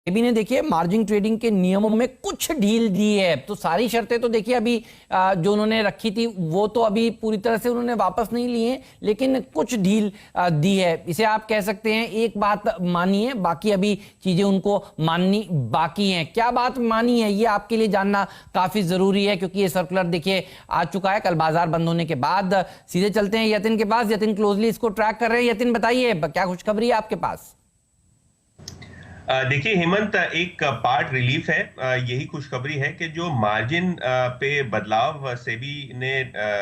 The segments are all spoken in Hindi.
सेबी ने देखिए मार्जिन ट्रेडिंग के नियमों में कुछ ढील दी है। तो सारी शर्तें तो देखिए अभी जो उन्होंने रखी थी वो तो अभी पूरी तरह से उन्होंने वापस नहीं ली है, लेकिन कुछ ढील दी है। इसे आप कह सकते हैं एक बात मानी है, बाकी अभी चीजें उनको माननी बाकी हैं। क्या बात मानी है ये आपके लिए जानना काफी जरूरी है, क्योंकि ये सर्कुलर देखिए आ चुका है कल बाजार बंद होने के बाद। सीधे चलते हैं यतिन के पास। यतिन क्लोजली इसको ट्रैक कर रहे हैं। यतिन बताइए क्या खुशखबरी है आपके पास? देखिए हेमंत, एक पार्ट रिलीफ है। यही खुशखबरी है कि जो मार्जिन पे बदलाव सेबी ने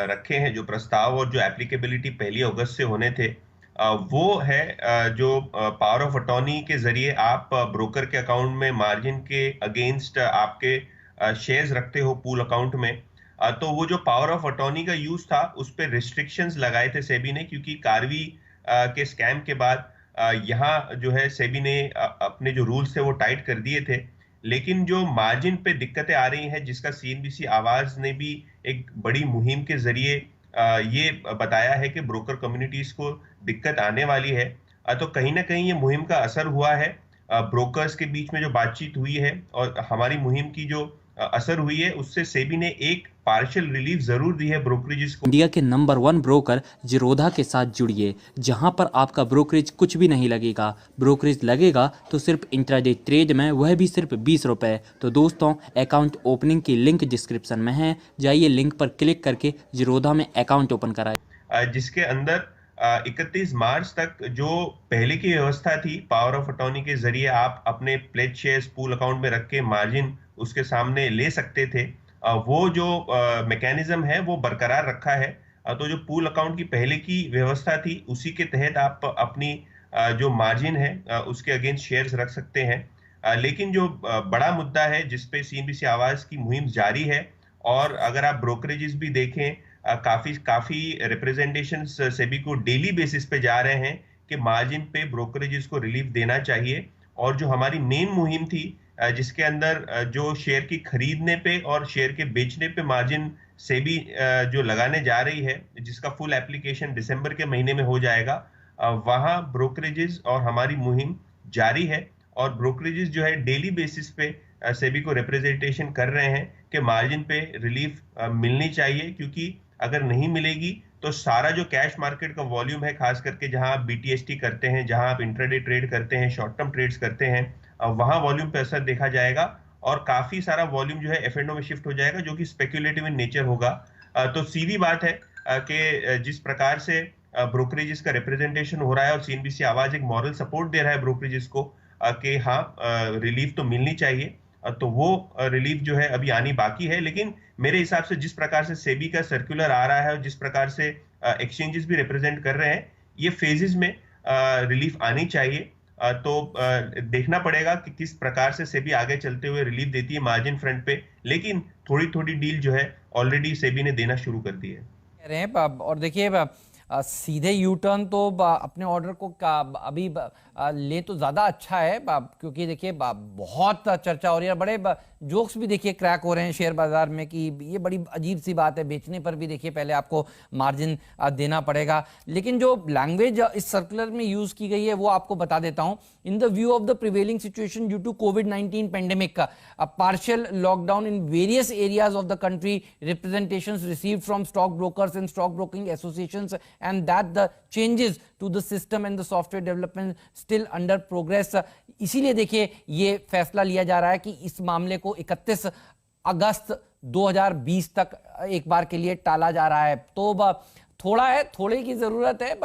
रखे हैं, जो प्रस्ताव और जो एप्लीकेबिलिटी 1 अगस्त से होने थे, वो है जो पावर ऑफ अटॉर्नी के जरिए आप ब्रोकर के अकाउंट में मार्जिन के अगेंस्ट आपके शेयर्स रखते हो पूल अकाउंट में। तो वो जो पावर ऑफ अटॉर्नी का यूज था उस पर रिस्ट्रिक्शंस लगाए थे सेबी ने, क्योंकि कार्वी के स्कैम के बाद यहाँ जो है सेबी ने अपने जो रूल्स थे वो टाइट कर दिए थे। लेकिन जो मार्जिन पे दिक्कतें आ रही हैं, जिसका सीएनबीसी आवाज ने भी एक बड़ी मुहिम के जरिए ये बताया है कि ब्रोकर कम्युनिटीज को दिक्कत आने वाली है। तो कहीं ना कहीं ये मुहिम का असर हुआ है। ब्रोकर्स के बीच में जो बातचीत हुई है और हमारी मुहिम की जो असर हुई है, उससे सेबी ने एक पार्शियल रिलीफ जरूर दी है ब्रोकरेजेस को। इंडिया के नंबर 1 ब्रोकर जीरोधा के साथ जुड़िए, जहां पर आपका ब्रोकरेज कुछ भी नहीं लगेगा। ब्रोकरेज लगेगा तो सिर्फ इंट्राडे ट्रेड में, वह भी सिर्फ 20 रुपए। तो दोस्तों, अकाउंट ओपनिंग की लिंक डिस्क्रिप्शन में है, जाइए लिंक पर क्लिक करके जीरोधा में अकाउंट ओपन कराइए। जिसके अंदर 31 मार्च तक जो पहले की व्यवस्था थी, पावर ऑफ अटॉर्नी के जरिए आप अपने प्लेज शेयर्स पूल अकाउंट में रख के मार्जिन उसके सामने ले सकते थे, वो जो मैकेनिज्म है वो बरकरार रखा है। तो जो पूल अकाउंट की पहले की व्यवस्था थी उसी के तहत आप अपनी जो मार्जिन है उसके अगेंस्ट शेयर्स रख सकते हैं। लेकिन जो बड़ा मुद्दा है जिसपे सीएनबीसी आवाज की मुहिम जारी है, और अगर आप ब्रोकरेजेस भी देखें, काफी काफी रिप्रेजेंटेशन सेबी को डेली बेसिस पे जा रहे हैं कि मार्जिन पे ब्रोकरेजेस को रिलीफ देना चाहिए। और जो हमारी मेन मुहिम थी, जिसके अंदर जो शेयर की खरीदने पे और शेयर के बेचने पे मार्जिन सेबी जो लगाने जा रही है, जिसका फुल एप्लीकेशन दिसंबर के महीने में हो जाएगा, वहां ब्रोकरेजेस और हमारी मुहिम जारी है। और ब्रोकरेजेस जो है डेली बेसिस पे सेबी को रिप्रेजेंटेशन कर रहे हैं कि मार्जिन पे रिलीफ मिलनी चाहिए, क्योंकि अगर नहीं मिलेगी तो सारा जो कैश मार्केट का वॉल्यूम है, खास करके जहां आप बीटीएसटी करते हैं, जहां आप इंट्राडे ट्रेड करते हैं, शॉर्ट टर्म ट्रेड्स करते हैं, वहां वॉल्यूम पे असर देखा जाएगा। और काफी सारा वॉल्यूम जो है एफएनओ में शिफ्ट हो जाएगा, जो कि स्पेक्युलेटिव इन नेचर होगा। तो सीधी बात है कि जिस प्रकार से ब्रोकरेजेस का रिप्रेजेंटेशन हो रहा है और सीएनबीसी आवाज एक मॉरल सपोर्ट दे रहा है ब्रोकरेजेस को कि हाँ, रिलीफ तो मिलनी चाहिए, तो वो रिलीफ जो है अभी आनी बाकी है। लेकिन मेरे हिसाब से जिस प्रकार से सेबी का सर्कुलर आ रहा है और जिस प्रकार से एक्सचेंजेस भी रिप्रेजेंट कर रहे हैं, ये फेजेस में रिलीफ आनी चाहिए। तो देखना पड़ेगा कि किस प्रकार से सेबी आगे चलते हुए रिलीफ देती है मार्जिन फ्रंट पे। लेकिन थोड़ी थोड़ी डील जो है ऑलरेडी सेबी ने देना शुरू कर दी है। कह रहे हैं और देखिए सीधे यू टर्न तो अपने ऑर्डर को अभी ले तो ज़्यादा अच्छा है, क्योंकि देखिए बहुत चर्चा हो रही है, बड़े जोक्स भी देखिए क्रैक हो रहे हैं शेयर बाजार में कि ये बड़ी अजीब सी बात है, बेचने पर भी देखिए पहले आपको मार्जिन देना पड़ेगा। लेकिन जो लैंग्वेज इस सर्कुलर में यूज़ की गई है वो आपको बता देता हूँ। In the view of the prevailing situation due to कोविड-19 pandemic, partial lockdown in various areas of the country, representations received from stock brokers and stock broking associations and that the changes to the system and the software development still under progress। इसीलिए देखिए ये फैसला लिया जा रहा है कि इस मामले को 31 अगस्त 2020 तक एक बार के लिए टाला जा रहा है। तो थोड़ा है, थोड़े की जरूरत है,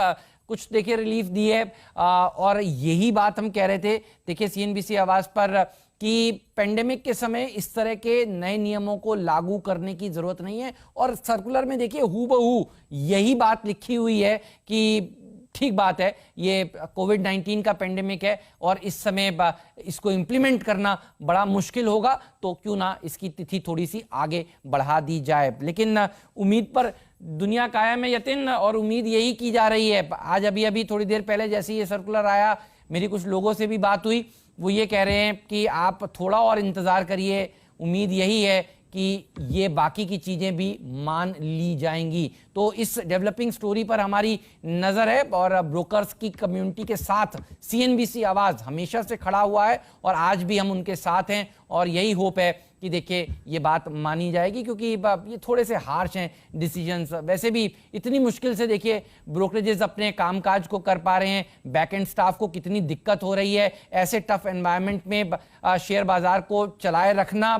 कुछ देखिए रिलीफ दी है। और यही बात हम कह रहे थे देखिए सीएनबीसी आवाज पर कि पेंडेमिक के समय इस तरह के नए नियमों को लागू करने की जरूरत नहीं है। और सर्कुलर में देखिए हूबहू यही बात लिखी हुई है कि ठीक बात है, ये कोविड-19 का पेंडेमिक है और इस समय इसको इंप्लीमेंट करना बड़ा मुश्किल होगा, तो क्यों ना इसकी तिथि थोड़ी सी आगे बढ़ा दी जाए। लेकिन उम्मीद पर दुनिया कायम है यतिन, और उम्मीद यही की जा रही है। आज अभी थोड़ी देर पहले जैसे ये सर्कुलर आया, मेरी कुछ लोगों से भी बात हुई, वो ये कह रहे हैं कि आप थोड़ा और इंतज़ार करिए, उम्मीद यही है कि ये बाकी की चीज़ें भी मान ली जाएंगी। तो तो इस डेवलपिंग स्टोरी पर हमारी नज़र है और ब्रोकर्स की कम्युनिटी के साथ CNBC आवाज़ हमेशा से खड़ा हुआ है और आज भी हम उनके साथ हैं और यही होप है कि देखिए ये बात मानी जाएगी, क्योंकि ये थोड़े से हार्श हैं डिसीजंस। वैसे भी इतनी मुश्किल से देखिए ब्रोकरेजेस अपने कामकाज को कर पा रहे हैं, बैक एंड स्टाफ को कितनी दिक्कत हो रही है, ऐसे टफ एनवायरनमेंट में शेयर बाजार को चलाए रखना।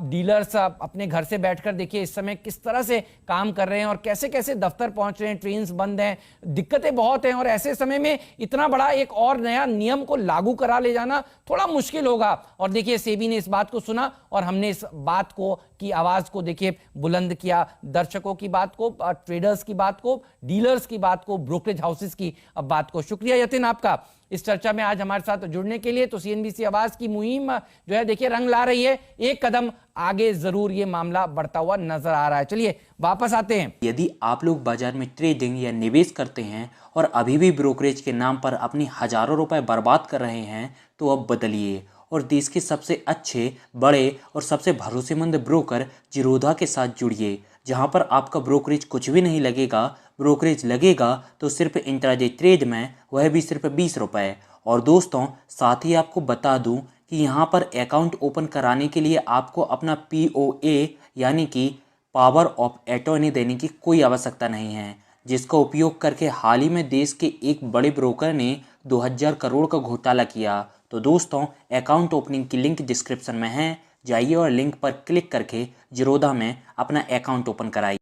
डीलर्स अपने घर से बैठकर देखिए इस समय किस तरह से काम कर रहे हैं और कैसे कैसे दफ्तर पहुंच रहे हैं, ट्रेन्स बंद हैं, दिक्कतें बहुत हैं और ऐसे समय में इतना बड़ा एक और नया नियम को लागू करा ले जाना थोड़ा मुश्किल होगा। और देखिए सेबी ने इस बात को सुना और हमने इस बात को की आवाज को देखिए बुलंद किया, दर्शकों की बात को, ट्रेडर्स की बात को, डीलर्स की बात को, ब्रोकरेज हाउसेस की बात को। शुक्रिया यतिन आपका इस चर्चा में आज हमारे साथ जुड़ने के लिए। तो CNBC आवाज की मुहिम जो है देखिए रंग ला रही है, एक कदम आगे जरूर ये मामला बढ़ता हुआ नजर आ रहा है। चलिए वापस आते हैं। यदि आप लोग बाजार में ट्रेडिंग या निवेश करते हैं और अभी भी ब्रोकरेज के नाम पर अपनी हजारों रुपए बर्बाद कर रहे हैं तो अब बदलिए और देश के सबसे अच्छे, बड़े और सबसे भरोसेमंद ब्रोकर जिरोधा के साथ जुड़िए, जहां पर आपका ब्रोकरेज कुछ भी नहीं लगेगा। ब्रोकरेज लगेगा तो सिर्फ इंट्राडे ट्रेड में, वह भी सिर्फ 20 रुपये। और दोस्तों साथ ही आपको बता दूं कि यहां पर अकाउंट ओपन कराने के लिए आपको अपना POA यानी कि पावर ऑफ अटॉर्नी देने की कोई आवश्यकता नहीं है, जिसका उपयोग करके हाल ही में देश के एक बड़े ब्रोकर ने 2000 करोड़ का घोटाला किया। तो दोस्तों अकाउंट ओपनिंग की लिंक डिस्क्रिप्शन में है, जाइए और लिंक पर क्लिक करके जिरोधा में अपना अकाउंट ओपन कराइए।